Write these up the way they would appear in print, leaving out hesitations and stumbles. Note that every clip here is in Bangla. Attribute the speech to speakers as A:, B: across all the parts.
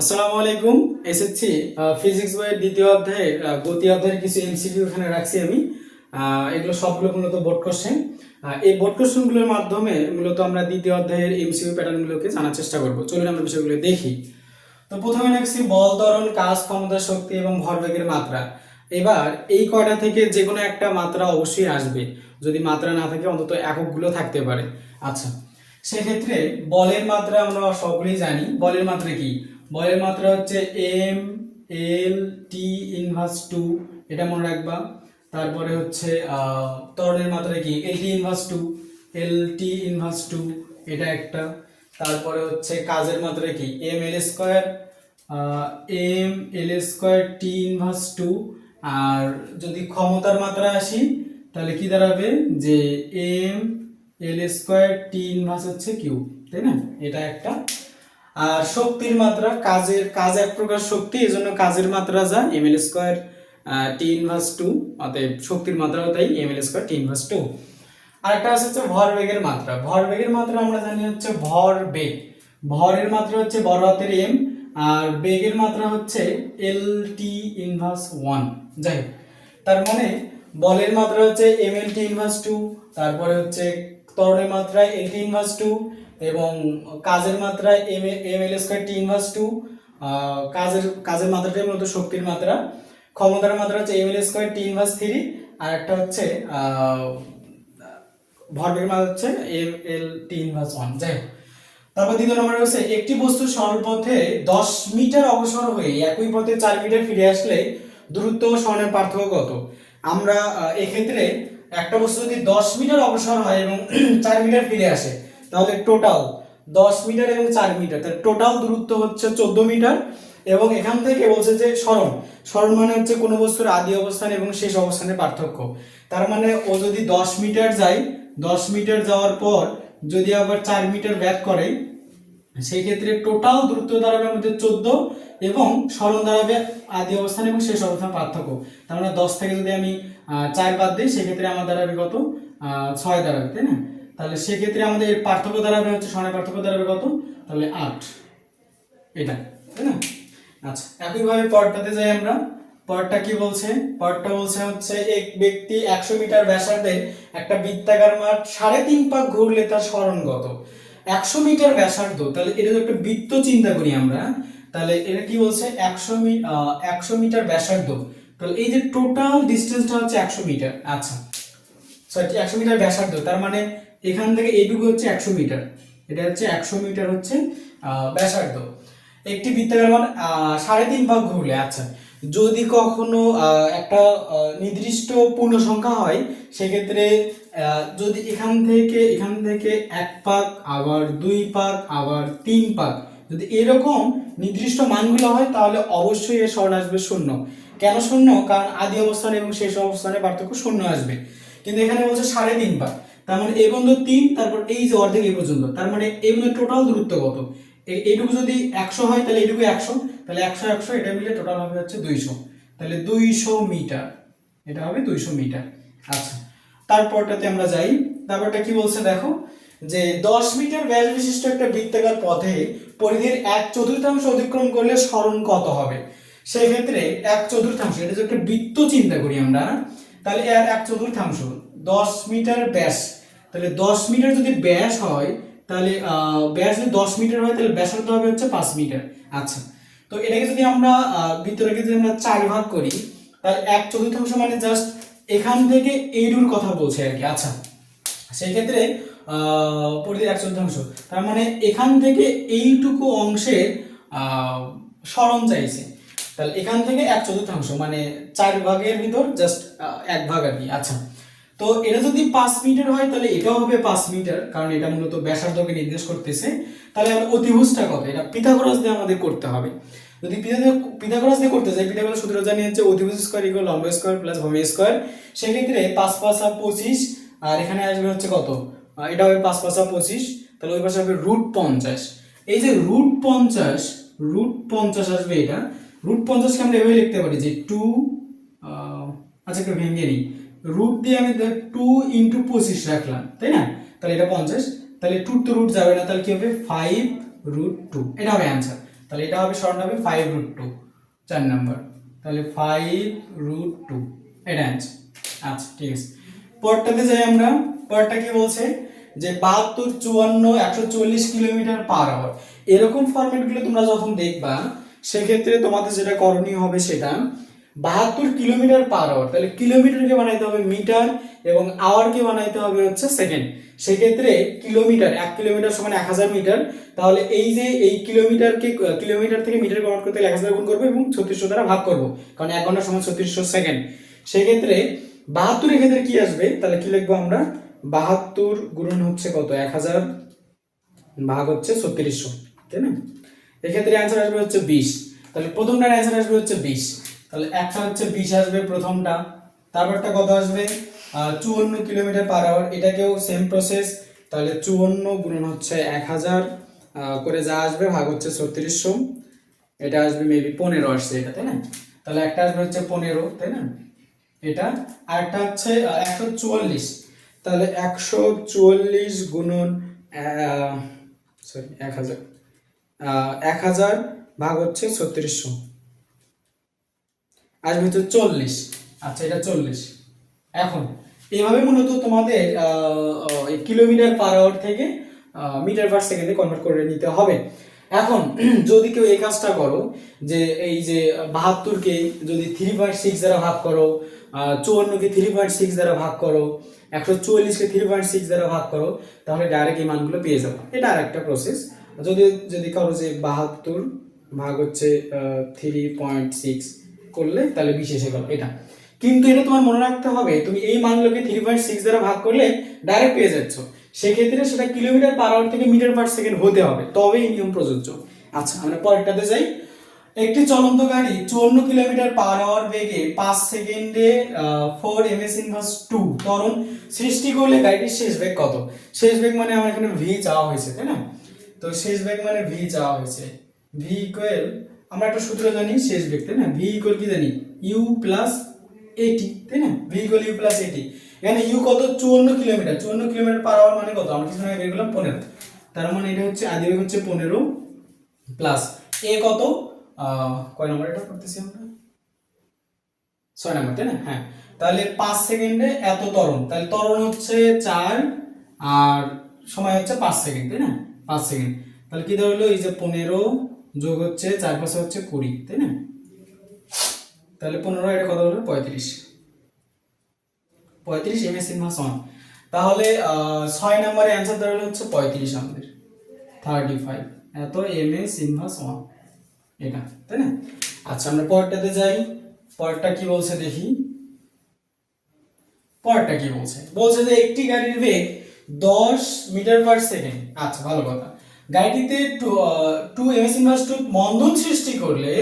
A: আসসালামু আলাইকুম। এসেছি ফিজিক্স বইয়ের দ্বিতীয় অধ্যায়ের গতি অধ্যায়ের কিছু এমসিকিউ এখানে রাখছি আমি। এগুলো সবগুলো মূলত বোর্ড কোশ্চেন। এই বোর্ড কোশ্চেনগুলোর মাধ্যমে মূলত আমরা দ্বিতীয় অধ্যায়ের এমসিকিউ প্যাটার্নগুলোকে জানার চেষ্টা করব। চলুন আমরা বিষয়গুলো দেখি। তো প্রথমে রাখছি বল, ত্বরণ, কাজ, ক্ষমতা, শক্তি এবং ভরবেগের মাত্রা। এবার এই কয়টা থেকে যে কোনো একটা মাত্রা অবশ্যই আসবে। যদি মাত্রা না থাকে অন্তত এককগুলো থাকতে পারে। আচ্ছা, সেক্ষেত্রে বলের মাত্রা আমরা সকলেই জানি। বলের মাত্রা কি? বলের মাত্রা হচ্ছে M L T inverse two, এটা মনে রাখবা। তারপরে হচ্ছে ত্বরণের মাত্রা কি? L T inverse two, L T inverse two, এটা একটা। তারপরে হচ্ছে কাজের মাত্রা কি? M L square, M L square T inverse two. আর যদি ক্ষমতার মাত্রা আসি তাহলে কি দাঁড়াবে? যে M L square T inverse হচ্ছে কিউ, তাই না? এটা একটা। আর শক্তির মাত্রা, কাজ এক প্রকার শক্তি, এজন্য কাজের মাত্রা যা M L square T inverse two, অতএব শক্তির মাত্রাও তাই M L square T inverse two. আরেকটা আছে হচ্ছে ভরবেগের মাত্রা। ভরবেগের মাত্রা আমরা জানি হচ্ছে ভরবেগ। ভরের মাত্রা হচ্ছে বড় হাতের এম, আর বেগের মাত্রা হচ্ছে এল টি ইনভার্স ওয়ান। যাই হোক, তার মানে বলের মাত্রা হচ্ছে M L T inverse two, তারপরে হচ্ছে ত্বরণের মাত্রা এল টি ইনভার্স টু, এবং কাজের মাত্রা M L square T inverse two. কাজের মাত্রাটাই মূলত শক্তির মাত্রা। ক্ষমতার মাত্রা হচ্ছে M L square T inverse three. আর একটা হচ্ছে ভরবেগের মাত্রা হচ্ছে M L T inverse one. যাই হোক, তারপর দ্বিতীয় নম্বরে হচ্ছে একটি বস্তু সরল পথে 10 মিটার অগ্রসর হয়ে একই পথে 4 মিটার ফিরে আসলে দূরত্ব ও সরণের পার্থক্য কত? আমরা এক্ষেত্রে একটা বস্তু যদি 10 মিটার অগ্রসর হয় এবং 4 মিটার ফিরে আসে, তাহলে টোটাল 10 মিটার এবং 4 মিটার, তাহলে টোটাল দূরত্ব হচ্ছে 14 মিটার। এবং এখান থেকে বলছে যে সরণ, সরণ মানে হচ্ছে কোনো বস্তুর আদি অবস্থান এবং শেষ অবস্থানের পার্থক্য। তার মানে ও যদি 10 মিটার যায়, 10 মিটার যাওয়ার পর যদি আবার 4 মিটার ব্যাক করে, সেই ক্ষেত্রে টোটাল দূরত্ব দাঁড়াবে আমাদের 14, এবং সরণ দাঁড়াবে আদি অবস্থান এবং শেষ অবস্থান পার্থক্য। তার মানে 10 থেকে যদি আমি 4 বাদ দিই, সেক্ষেত্রে আমার দাঁড়াবে কত? 6 দাঁড়াবে, তাই না? তাহলে সেক্ষেত্রে আমাদের পার্থক্য দাঁড়াবে হচ্ছে, সরণের পার্থক্য দাঁড়াবে কত? তাহলে 8, এটা, তাই না? আচ্ছা, একইভাবে পরেরটাতে যাই আমরা। পরেরটা কি বলছে? পরেরটা বলছে হচ্ছে এক ব্যক্তি 100 মিটার ব্যাসার্ধের একটা বৃত্তাকার মাঠ 3.5 পাক ঘুরলে তার সরণ কত? 100 মিটার ব্যাসার্ধ, তাহলে এটা তো একটা বৃত্ত চিন্তা করি আমরা। তাহলে এটা কি বলছে? 100 মিটার ব্যাসার্ধ, তাহলে এই যে টোটাল ডিসটেন্সটা হচ্ছে 100 মিটার। আচ্ছা, সরি, 100 মিটার ব্যাসার্ধ, তার মানে এখান থেকে এইটুকু হচ্ছে 100 মিটার। এটা হচ্ছে 100 মিটার হচ্ছে ব্যাসার্ধ। একটি বৃত্তাকার মান 3.5 ভাগ ঘুরলে, আচ্ছা, যদি কখনো একটা নির্দিষ্ট পূর্ণ সংখ্যা হয়, সেক্ষেত্রে যদি এখান থেকে 1 পাক, আবার 2 পাক, আবার 3 পাক, যদি এরকম নির্দিষ্ট মানগুলো হয়, তাহলে অবশ্যই এর সরণ আসবে শূন্য। কেন শূন্য? কারণ আদি অবস্থান এবং শেষ অবস্থানের পার্থক্য শূন্য আসবে। কিন্তু এখানে বলছে 3.5 পাক, তার মানে এই পর্যন্ত 3, তারপর এই যে অর্ধেক এই পর্যন্ত, তার মানে এই টোটাল দূরত্ব কত? এইটুকু যদি 100 হয়, তাহলে এইটুকু 100, তাহলে 100 100 এটা মিলে টোটাল হবে হচ্ছে 200, তাহলে 200 মিটার, এটা হবে 200 মিটার। আচ্ছা, তারপরটাতে আমরা যাই। তারপরটা কি বলছে দেখো, যে 10 মিটার ব্যাস বিশিষ্ট একটা বৃত্তাকার পথে পরিধির 1/4 অতিক্রম করলে সরণ কত হবে? সেই ক্ষেত্রে 1/4, এটা যে একটা বৃত্ত চিন্তা করি আমরা, তাহলে এর 1/4, 10 মিটার ব্যাস, তাহলে 10 মিটার যদি ব্যাস হয়, তাহলে ব্যাস যদি 10 মিটার হয়, তাহলে ব্যাসার্ধ হবে হচ্ছে 5 মিটার। আচ্ছা, তো এটাকে যদি আমরা বৃত্তটাকে যদি আমরা 4 ভাগ করি, তাহলে 1/4 মানে জাস্ট এখান থেকে এইটুকুর কথা বলছে আর কি। আচ্ছা, সেই ক্ষেত্রে পরিধির 1/4, তার মানে এখান থেকে এইটুকু অংশের সরণ চাইছে, তাহলে এখান থেকে 1/4, মানে 4 ভাগের ভিতর জাস্ট 1 ভাগ আর কি। আচ্ছা, তো এটা যদি 5 মিটার হয়, তাহলে এটাও হবে 5 মিটার, কারণ এটা মূলত ব্যাসার্ধকে নির্দেশ করতেছে। তাহলে আমার অতিভুজটা কত? এটা পিথাগোরাস দিয়ে আমাদের করতে হবে। যদি পিথাগোরাস দিয়ে করতে চাই, পিথাগোরাস সূত্র জানি হচ্ছে অতিভুজ স্কয়ার ইকুয়াল লম্ব স্কয়ার প্লাস ভূমি স্কয়ার। সেক্ষেত্রে 5 5 25, আর এখানে আসবে হচ্ছে কত? এটা হবে 5 5 25, তাহলে ওই পাশে হবে √50। এই যে √50 আসবে, এটা √50 কে আমরা এভাবে লিখতে পারি যে 2, আচ্ছা একটু ভেঙে নিই, রুট দিয়ে আমি 2 × 25 রাখলাম, তাই না? তাহলে এটা 50, তাহলে 2 তো রুট যাবে না, তাহলে কি হবে 5√2, এটা হবে অ্যান্সার। তাহলে এটা হবে সরণ হবে 5√2, 4 নাম্বার। তাহলে 5√2 এটা অ্যান্সার। আচ্ছা ঠিক আছে, পরেরটাতে যাই আমরা। পরেরটা কি বলছে যে 72, 54, 140 কিলোমিটার পার আওয়ার। এরকম ফরম্যাটগুলো তোমরা যখন দেখবা সেক্ষেত্রে তোমাদের যেটা করণীয় হবে সেটা 72 কিলোমিটার পার আওয়ার, তাহলে কিলোমিটারকে বানাইতে হবে মিটার এবং আওয়ারকে বানাইতে হবে হচ্ছে সেকেন্ড। সেক্ষেত্রে কিলোমিটার, 1 কিলোমিটার সমান 1000 মিটার। তাহলে এই যে এই কিলোমিটারকে কিলোমিটার থেকে মিটার কনভার্ট করতে 1000 গুণ করবো এবং 3600 দ্বারা ভাগ করবো, কারণ 1 ঘন্টা সমান 3600 সেকেন্ড। সেক্ষেত্রে 72 এর ক্ষেত্রে কি আসবে, তাহলে কি লিখবো আমরা, 72 গুণন হচ্ছে কত, 1000 ভাগ হচ্ছে 3600, তাই না? এক্ষেত্রে অ্যান্সার আসবে হচ্ছে 20। তাহলে প্রথমটার অ্যান্সার আসবে হচ্ছে 20। তাহলে একটা হচ্ছে 20 আসবে প্রথমটা। তারপরটা কত আসবে, 54 কিলোমিটার পার আওয়ার। এটাকেও সেম প্রসেস। তাহলে 54 গুণন হচ্ছে 1000 করে যা আসবে ভাগ হচ্ছে 3600, এটা আসবে মেবি 15 আসছে এটা, তাই না? তাহলে একটা আসবে হচ্ছে 15, তাই না? এটা আরেকটা হচ্ছে 144। তাহলে 144 গুণন সরি 1000, 1000 ভাগ হচ্ছে 3600 আসবে হচ্ছে 40। আচ্ছা এটা 40। এখন এইভাবে মূলত তোমাদের কিলোমিটার পার আওয়ার থেকে মিটার পার সেকেন্ডে কনভার্ট করে নিতে হবে। এখন যদি কেউ এই কাজটা করো যে এই যে 72কে যদি 3.6 দ্বারা ভাগ করো, 54কে 3.6 দ্বারা ভাগ করো, 144কে 3.6 দ্বারা ভাগ করো, তাহলে ডাইরেক্ট এই মানগুলো পেয়ে যাবো। এটা আরেকটা প্রসেস। যদি যদি করো যে 72 ভাগ হচ্ছে 3.6 করলে তাহলে 20 এসে গেল এটা। কিন্তু এটা তোমার মনে রাখতে হবে, তুমি এই মানগুলোকে 3.6 দ্বারা ভাগ করলে ডাইরেক্ট পেয়ে যাচ্ছ। সেক্ষেত্রে সেটা কিলোমিটার পার আওয়ার থেকে মিটার পার সেকেন্ড হতে হবে, তবেই এই নিয়ম প্রযোজ্য। আচ্ছা আমরা পরেরটাতে যাই। একটি চলন্ত গাড়ি 54 কিলোমিটার পার আওয়ার বেগে 5 সেকেন্ডে 4 ms ইনভার্স 2 ত্বরণ সৃষ্টি করলে গাড়িটির শেষ বেগ কত? শেষ বেগ মানে আমার এখানে v চাওয়া হয়েছে, তাই না? তো শেষ বেগ মানে v চাওয়া হয়েছে। v ইকুয়াল, আমরা একটা সূত্র জানি শেষ বেগ, তাই না? v ইকুয়াল কি জানি, u প্লাস at, তাই না? v equal u plus at। এখানে u কত, 54 কিলোমিটার। 54 কিলোমিটার পার আওয়ার মানে কত, আমরা কিছু আগে বের করলাম 15। তার মানে এটা হচ্ছে আদি বেগ হচ্ছে 15 প্লাস a কত, কয় নম্বর এটা করতেছি আমরা, 6 নম্বর, তাই না? হ্যাঁ, তাহলে 5 সেকেন্ডে এত ত্বরণ, তাহলে ত্বরণ হচ্ছে 4 আর সময় হচ্ছে 5 সেকেন্ড, তাই না? 5 সেকেন্ড। তাহলে কি ধরলো, এই যে 15 যোগ হচ্ছে 4 5 হচ্ছে 20, তাই না? তাহলে 15 এটা কত হলো, 35 ms ইনভার্স 1। তাহলে 6 নম্বরে অ্যানসার দাঁড়ালো হচ্ছে 35 আমাদের, 35 এত ms ইনভার্স 1 এটা, তাই না? আচ্ছা আমরা পরেরটাতে যাই। পরেরটা কি বলছে দেখি। পরেরটা কি বলছে, বলছে যে একটি গাড়ির বেগ 10 মিটার পার সেকেন্ড। আচ্ছা ভালো কথা। গাড়িটিতে 2 ms ইনভার্স 2 মন্দন সৃষ্টি করলে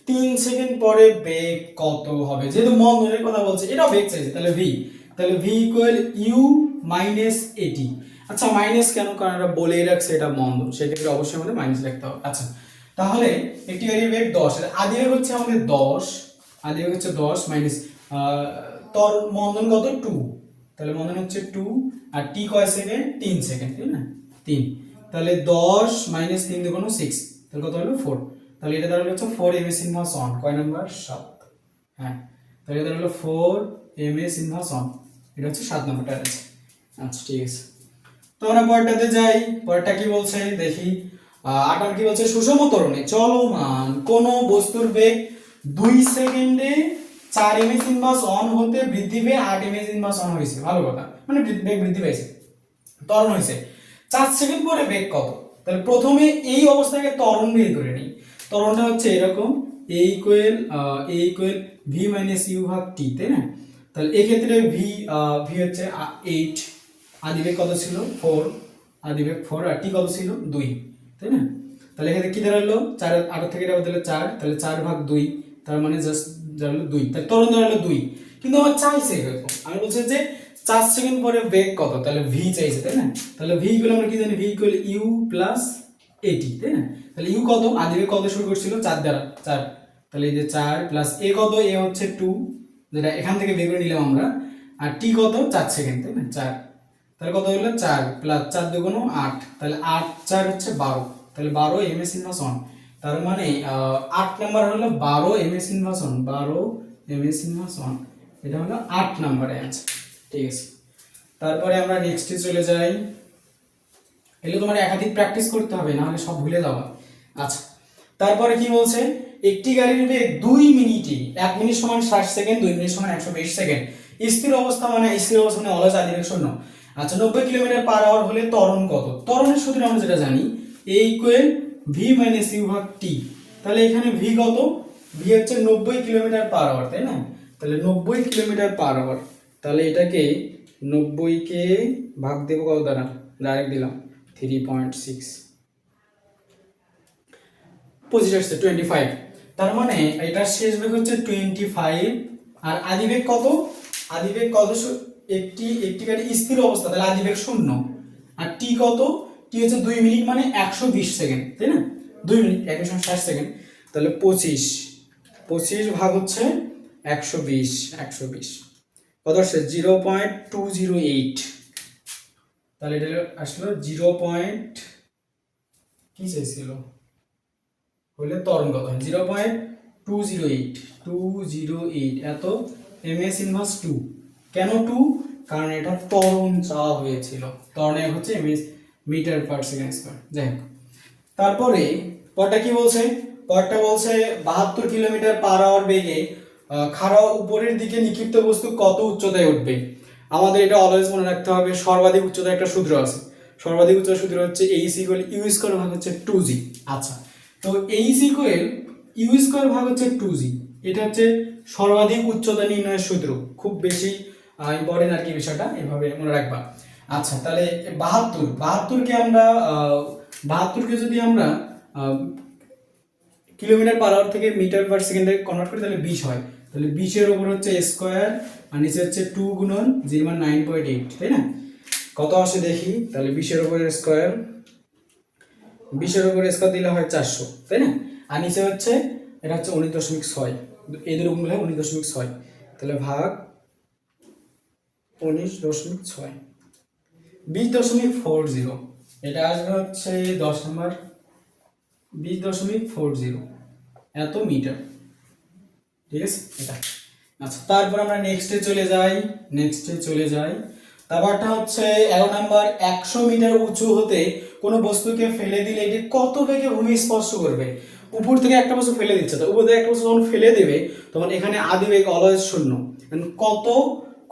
A: 3 সেকেন্ড পরে বেগ কত হবে? যেহেতু মন্দনের কথা বলছে, এটা বেগ চাইছে, তাহলে v, তাহলে v equal u minus at। আচ্ছা মাইনাস কেন, কারণ এটা বলেই রাখছে এটা মন্দন, সেক্ষেত্রে অবশ্যই আমাদের মাইনাস লিখতে হবে। আচ্ছা তাহলে একটি গাড়ির বেগ 10, আদি বেগ হচ্ছে আমাদের 10, আদি বেগ হচ্ছে 10 মাইনাস তোর মন্দন কত, 2, তাহলে মন্দন হচ্ছে 2 আর t কয় সেকেন্ড, 3 সেকেন্ড, তাই না? 3, তাহলে 10 মাইনাস 3 দুগুণ 6, তাহলে কত হলো 4। তাহলে এটা দাঁড়ালো হচ্ছে 4 ms ইনভার্স 1, কয় নাম্বার, 7। হ্যাঁ, তাহলে এটা দাঁড়ালো 4 ms ইনভার্স 1, এটা হচ্ছে 7 নাম্বারটা আছে। আচ্ছা ঠিক আছে, তো আমরা পরেরটাতে যাই। পরেরটা কি বলছে দেখি। 8 কি বলছে, সুষম ত্বরণে চলমান কোন বস্তুর বেগ 2 সেকেন্ডে 4 ms ইনভার্স 1 হতে বৃদ্ধি পেয়ে 8 ms ইনভার্স 1 হয়েছে। ভালো কথা, মানে বেগ বৃদ্ধি পাইছে, ত্বরণ হয়েছে। 4 সেকেন্ড পরে বেগ কত? তাহলে প্রথমে এই অবস্থাকে ত্বরণ বের করে নিই। ত্বরণটা হচ্ছে এরকম, a equal v minus u ভাগ t, তাই না? তাহলে এই ক্ষেত্রে v হচ্ছে 8, আদি বেগ কত ছিল, 4, আদি বেগ 4 আর t কত ছিল, 2, তাই না? তাহলে এখানে কি দাঁড়ালো, 4 8 থেকে এটা বদলে 4, তাহলে 4 ভাগ 2, তার মানে জাস্ট দাঁড়ালো 2, তাহলে ত্বরণ দাঁড়ালো 2। কিন্তু আমার চাইছে এরকম, আমি বলছি যে 4 সেকেন্ড পরে বেগ কত, তাহলে v চাইছে, তাই না? তাহলে v ইকুয়াল আমরা কি জানি, v equal u plus at, তাই না? তাহলে u কত, আদি বেগ কত শুরু করছিল, 4 দ্বারা, 4, তাহলে এই যে 4 প্লাস a কত, a হচ্ছে 2, যেটা এখান থেকে বের করে নিলাম আমরা, আর t কত, 4 সেকেন্ড, তাই না? 4, তাহলে কত হলো, 4 প্লাস 4 দুগুণ 8, তাহলে 8 4 হচ্ছে 12, তাহলে 12 ms ইনভার্স 1। তার মানে 8 নাম্বার হলো 12 ms ইনভার্স 1, 12 ms ইনভার্স 1, এটা হলো 8 নাম্বারের অ্যান্সার। ঠিক আছে, তারপরে আমরা নেক্সটে চলে যাই। এগুলো তোমার একাধিক প্র্যাকটিস করতে হবে, না হলে সব ভুলে যাবা। আচ্ছা, তারপরে কি বলছে, একটি গাড়ির বেগ 2 মিনিটে 1 মিনিট সমান 60 সেকেন্ড, 2 মিনিট সমান 120 সেকেন্ড। স্থির অবস্থা মানে অলস আদিবেগ শূন্য। আচ্ছা, 90 কিলোমিটার পার আওয়ার হলে ত্বরণ কত? ত্বরণের সূত্র আমরা যেটা জানি, a equal v minus u ভাগ t। তাহলে এখানে v কত? v হচ্ছে 90 কিলোমিটার পার আওয়ার, তাই না? তাহলে 90 কিলোমিটার পার আওয়ার, তাহলে এটাকে 90 কে ভাগ দেব কত দ্বারা? ডাইরেক্ট দিলাম 3.6, 25 আসছে 25। তার মানে এটার শেষ বেগ হচ্ছে 25। আর আদিবেগ কত? আদিবেগ কত? একটি গাড়ি স্থির অবস্থা, তাহলে আদিবেগ 0। আর টি কত? টি হচ্ছে 2 মিনিট মানে 120 সেকেন্ড, তাই না? 2 মিনিট 160 সেকেন্ড, তাহলে 25 ভাগ হচ্ছে 120 কত আসছে? 0.208। তাহলে এটা আসলো 0. কি চাইছিল হলে ত্বরণ কত? 0.208 এত ms ইনভার্স 2। কেন 2? কারণ এটা ত্বরণ চাওয়া হয়েছিল, ত্বরণে হচ্ছে ms metre per second square. যাই হোক, তারপরে পরটা কি বলছে? পরটা বলছে 72 কিলোমিটার পার আওয়ার বেগে খাড়া উপরের দিকে নিক্ষিপ্ত বস্তু কত উচ্চতায় উঠবে? আমাদের এটা অলওয়েজ মনে রাখতে হবে, সর্বাধিক উচ্চতার একটা সূত্র আছে। সর্বাধিক উচ্চতার সূত্র হচ্ছে h ইকুয়াল u স্কয়ার ভাগ হচ্ছে 2g। আচ্ছা, তো h ইকুয়াল u স্কয়ার ভাগ হচ্ছে 2g, এটা হচ্ছে সর্বাধিক উচ্চতা নির্ণয়ের সূত্র। খুব বেশি ইম্পর্টেন্ট আর কি বিষয়টা, এভাবে মনে রাখবা। আচ্ছা, তাহলে 72কে যদি আমরা কিলোমিটার পার আওয়ার থেকে মিটার পার সেকেন্ডে কনভার্ট করি, তাহলে 20 হয়। তাহলে 20 এর উপর হচ্ছে স্কয়ার, আর নিচে হচ্ছে 2 গুণন 0.9.8, তাই না? কত আসে দেখি। তাহলে 20 এর উপর স্কয়ার, 20 এর উপর স্কয়ার দিলে হয় 400, তাই না? আর নিচে হচ্ছে এটা হচ্ছে 19.6, এই দুটো গুণ হলে 19.6, তাহলে ভাগ 19.6, 20.40। এটা আসবে হচ্ছে 10 নম্বর, 20.40 এত মিটার। ঠিক আছে, এটা। আচ্ছা, তারপর আমরা নেক্সটে চলে যাই। তারপরটা হচ্ছে 11 নাম্বার, 100 মিটার উঁচু হতে কোনো বস্তুকে ফেলে দিলে এটি কত বেগে ভূমি স্পর্শ করবে? উপর থেকে একটা বস্তু ফেলে দিচ্ছে, তো উপর থেকে একটা বস্তু যখন ফেলে দেবে তখন এখানে আদিবেগ অলওয়েজ 0।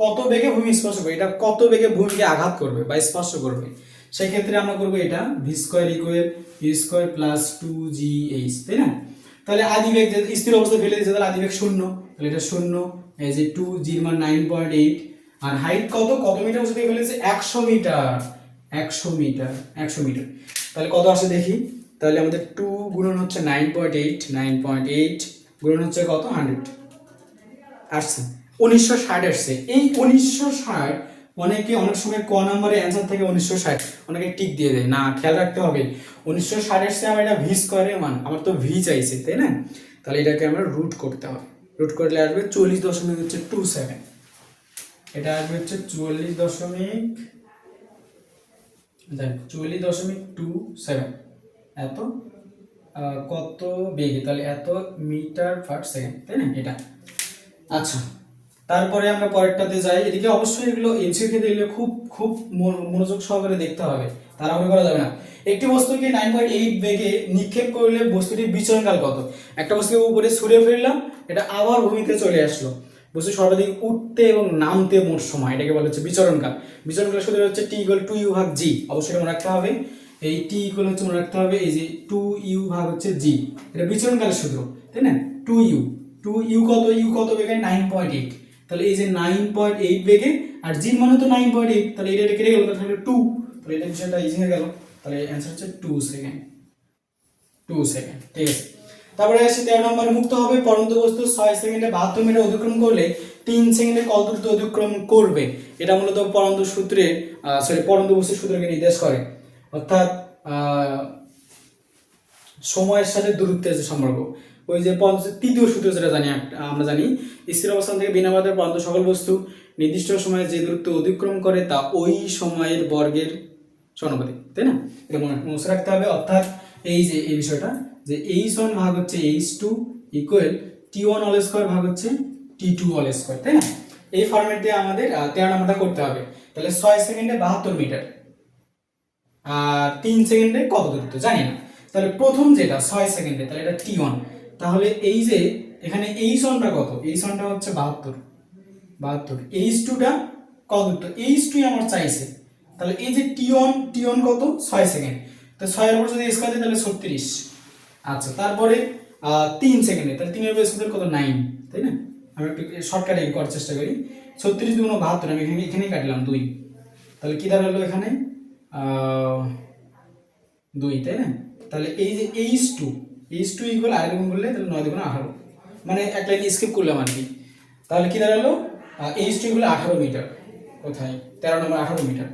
A: কত বেগে ভূমি স্পর্শ করবে, এটা কত বেগে ভূমিকে আঘাত করবে বা স্পর্শ করবে? সেই ক্ষেত্রে আমরা করব এটা v square equal u square plus 2gh, তাই না? তাহলে আদিবেগ যে স্থির অবস্থায় ফেলে দিয়েছে, তাহলে আদিবেগ 0, তাহলে এটা 0, এই যে 2 9.8। আর হাইট কত মিটার উঁচু থেকে ফেলেছে? 100 মিটার। তাহলে কত আসে দেখি। তাহলে আমাদের 2 গুণন হচ্ছে 9.8 গুণন হচ্ছে কত? 100 আসছে 1960 আসছে। এই 1960 অনেকে অনেক সময় ক নম্বরে অ্যান্সার থেকে 1960 অনেকে টিক দিয়ে দেয় না, খেয়াল রাখতে হবে 1960 আসছে আমার এটা ভি স্কয়ারের মান, আমার তো ভি চাইছে, তাই না? তাহলে এটাকে আমরা রুট করতে হবে, রুট করলে আসবে 40.27। এটা আসবে হচ্ছে 40.27 এত কত বেগে, তাহলে এত মিটার পার সেকেন্ড, তাই না? এটা। আচ্ছা, তারপরে আমরা পরেরটাতে যাই। এদিকে অবশ্যই এগুলো এমসিকিউ ক্ষেত্রে এগুলো খুব মনোযোগ সহকারে দেখতে হবে, তাড়াহুড়ো করা যাবে না। একটি বস্তুকে 9.8 বেগে নিক্ষেপ করলে বস্তুটির বিচরণকাল কত? একটা বস্তুকে উপরে ছুঁড়ে ফেললাম, এটা আবার ভূমিতে চলে আসলো। বস্তু সর্বাধিক উঠতে এবং নামতে মোট সময়, এটাকে বলা হচ্ছে বিচরণকাল। বিচরণকাল সূত্র হচ্ছে t = 2u ভাগ g। অবশ্যই মনে রাখতে হবে এই t হচ্ছে মনে রাখতে হবে এই যে 2u ভাগ হচ্ছে g, এটা বিচরণকালের সূত্র, তাই না? 2u কত বেগে? 9.8। তাহলে এই যে 9.8 বেগে, আর জি মান তো 9.8, তাহলে এটা কেটে গেল, তাহলে 2, তাহলে এটা বিষয়টা ইজি হয়ে গেল। তাহলে অ্যানসার হচ্ছে 2 সেকেন্ড। ঠিক আছে, তারপরে আসি 13 নম্বর, মুক্ত হবে পরন্ত বস্তু 6 সেকেন্ডে 72 মিটার অতিক্রম করলে 3 সেকেন্ডে কত দ্রুত অতিক্রম করবে? এটা মূলত পরন্ত বস্তুর সূত্রকে নির্দেশ করে, অর্থাৎ সময়ের সাথে দূরত্বের যে সম্পর্ক। ওই যে তৃতীয় সূত্র যেটা আমরা জানি, স্থির অবস্থান থেকে বিনা বাধায় পরন্ত সকল বস্তু নির্দিষ্ট সময়ে যে দূরত্ব অতিক্রম করে তা ওই সময়ের বর্গের সমানুপাতিক, তাই না? এটা মনে রাখতে হবে। অর্থাৎ এই যে এই বিষয়টা যে h1 ভাগ হচ্ছে h2 equal t1 whole square ভাগ হচ্ছে t2 হোল স্কয়ার, তাই না? এই ফরম্যাট দিয়ে আমাদের 13 নম্বরটা করতে হবে। তাহলে 6 সেকেন্ডে 72 মিটার আর 3 সেকেন্ডে কত দূরত্ব জানি না। তাহলে প্রথম যেটা 6 সেকেন্ডে, তাহলে এটা t1। তাহলে এই যে এখানে h1টা কত? h1টা হচ্ছে 72, h2টা কত দূরত্ব? h2 আমার চাইছে। তাহলে এই যে t1 কত? 6 সেকেন্ড। তো 6 এর উপর যদি স্কয়ার দিই তাহলে 36। আচ্ছা, তারপরে 3 সেকেন্ডে, তাহলে 3 এর উপর স্কয়ার কত? 9, তাই না? আমি একটু শর্টকাটে করার চেষ্টা করি। 36 গুণ 72, আমি এখানেই কাটলাম 2। তাহলে কি দাঁড়ালো এখানে? 2, তাই না? তাহলে এই যে h2 ইকুয়াল আর গুণ করলে তাহলে 9 গুণ 18, মানে এক লাইন স্কিপ করলাম আর কি। তাহলে কি দাঁড়ালো? h2 equal 18 metre. কোথায়? 13 নম্বর 18 মিটার,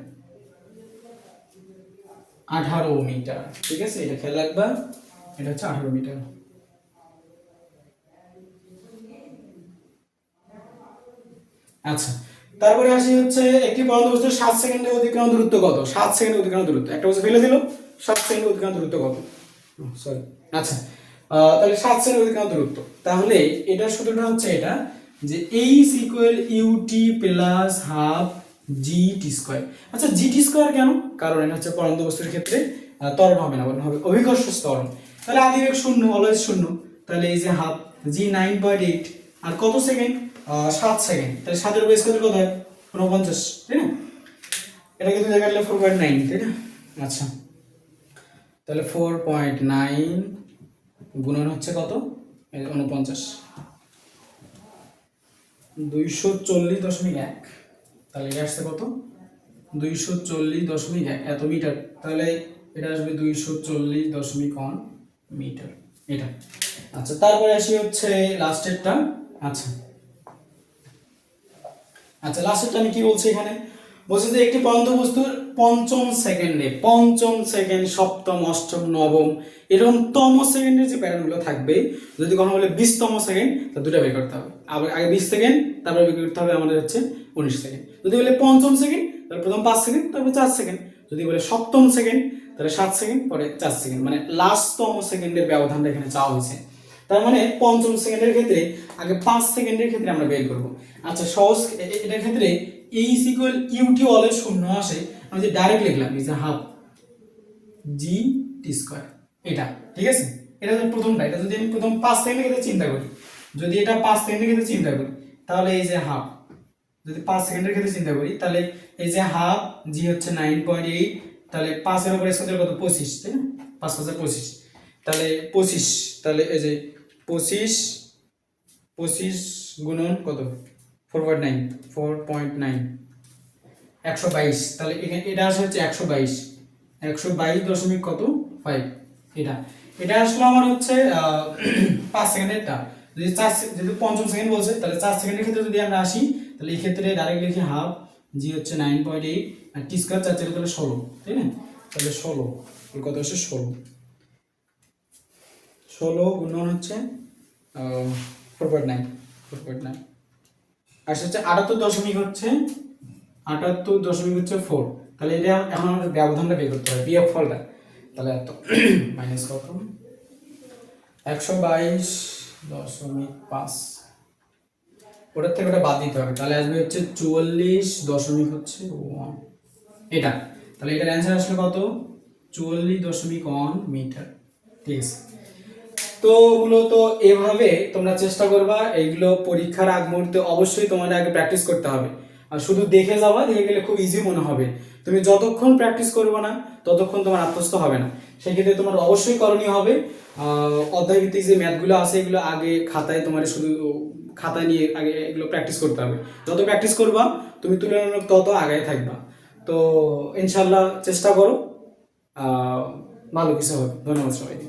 A: 18 মিটার। ঠিক আছে, এটা খেয়াল রাখবা, এটা হচ্ছে 18 মিটার। আচ্ছা, তারপরে আসি হচ্ছে একটি পরমাণু বস্তু 7 সেকেন্ডে অতিক্রমণ দূরত্ব কত? 7 সেকেন্ডে অতিক্রমণ দূরত্ব একটা বস্তু ফেলে দিল, 7 সেকেন্ডে অতিক্রমণ দূরত্ব কত? সরি, আচ্ছা, তাহলে 7 সেকেন্ডে অতিক্রমণ দূরত্ব, তাহলে এটা সূত্রটা হচ্ছে এটা যে h equal ut plus half gt square. আচ্ছা, gt স্কয়ার কেন? কারণ এটা হচ্ছে পরমাণু বস্তুর ক্ষেত্রে ত্বরণ হবে না, বরং হবে অভিকর্ষ ত্বরণ। তাহলে আদিবেগ শূন্য, অলওয়েজ শূন্য। তাহলে এই যে হাফ g 9.8 আর কত সেকেন্ড? 7 সেকেন্ড। তাহলে 7 এর উপর স্কয়ার কত হয়? 49, তাই না? এটা কিন্তু দেখা গেল 4.9, তাই না? আচ্ছা, তাহলে 4.9 গুণন হচ্ছে কত? 49, 240.1। তাহলে এটা আসছে কত? 240.1 এত মিটার। তাহলে এটা আসবে 240.1 মিটার, এটা। আচ্ছা, তারপরে আসি হচ্ছে লাস্টেরটা। আচ্ছা আচ্ছা লাস্টেরটা আমি কি বলছি এখানে? বলছে যে একটি পরমাণু বস্তুর পঞ্চম সেকেন্ড, সপ্তম, অষ্টম, নবম এরকম তম সেকেন্ডের যে প্যাটার্নগুলো থাকবে, যদি কোনো বলে 20তম সেকেন্ড, তা দুটো বের করতে হবে। আবার আগে 20 সেকেন্ড, তারপরে বের করতে হবে আমাদের হচ্ছে 19 সেকেন্ড। যদি বলে পঞ্চম সেকেন্ড, তাহলে প্রথম 5 সেকেন্ড, তারপর 4 সেকেন্ড। যদি বলে সপ্তম সেকেন্ড, তাহলে 7 সেকেন্ড, পরে 4 সেকেন্ড, মানে লাস্টতম সেকেন্ডের ব্যবধানটা এখানে চাওয়া হয়েছে। তার মানে পঞ্চম সেকেন্ডের ক্ষেত্রে আগে 5 সেকেন্ডের ক্ষেত্রে আমরা বের করব। আচ্ছা, সহজ এটার ক্ষেত্রে h ইকুয়াল ut অলওয়েজ শূন্য আসে, আমি যে ডাইরেক্ট লিখলাম এই যে হাফ জি টি স্কয়ার, এটা। ঠিক আছে, এটা হচ্ছে প্রথমটা। এটা যদি আমি প্রথম 5 সেকেন্ডের ক্ষেত্রে চিন্তা করি, যদি এটা 5 সেকেন্ডের ক্ষেত্রে চিন্তা করি, তাহলে এই যে হাফ, যদি 5 সেকেন্ডের ক্ষেত্রে চিন্তা করি, তাহলে এই যে হাফ জি হচ্ছে 9.8, তাহলে 5 এর উপর স্কয়ার কত? 25, তাই না? 5 5 25, তাহলে 25, তাহলে এই যে 25 গুণন কত? 4.9, 122। তাহলে এখানে এটা আসে হচ্ছে 122 দশমিক কত? 5। এটা এটা আসলে আমার হচ্ছে 5 সেকেন্ডেরটা। যদি 4 যদি পঞ্চম সেকেন্ড বলছে, তাহলে 4 সেকেন্ডের ক্ষেত্রে যদি আমরা আসি, তাহলে এই ক্ষেত্রে ডাইরেক্ট লিখি হাফ জি হচ্ছে 9.8 আর টি স্কয়ার 4 4 তাহলে 16, তাই না? তাহলে 16 কত আসে? 16 গুণন হচ্ছে 4.9 আর হচ্ছে 78.4। তাহলে এটা এখন আমাদের ব্যবধানটা বের করতে হবে, বিয়োগ ফলটা। তাহলে এত মাইনাস কত? 122.5, ওটার থেকে ওটা বাদ দিতে হবে। তাহলে আসবে হচ্ছে 44.1, এটা। তাহলে এটার অ্যান্সার আসলে কত? 44.1 মিটার। ঠিক আছে, তো মূলত এভাবে তোমরা চেষ্টা করবা। এইগুলো পরীক্ষার আগ মুহূর্তে অবশ্যই তোমাদের আগে প্র্যাকটিস করতে হবে। আর শুধু দেখে যাবা, দেখে গেলে খুব ইজি মনে হবে। তুমি যতক্ষণ প্র্যাকটিস করবে না, ততক্ষণ তোমার আত্মস্থ হবে না। সেই ক্ষেত্রে তোমার অবশ্যই করণীয় হবে অধ্যায়ভিত্তিক যে ম্যাথগুলো আছে, এগুলো আগে খাতায়, তোমার শুধু খাতায় নিয়ে আগে এগুলো প্র্যাকটিস করতে হবে। যত প্র্যাকটিস করবা, তুমি তুলনামূলক তত আগে থাকবা। তো ইনশাল্লাহ চেষ্টা করো, ভালো কিছু হবে। ধন্যবাদ সবাইকে।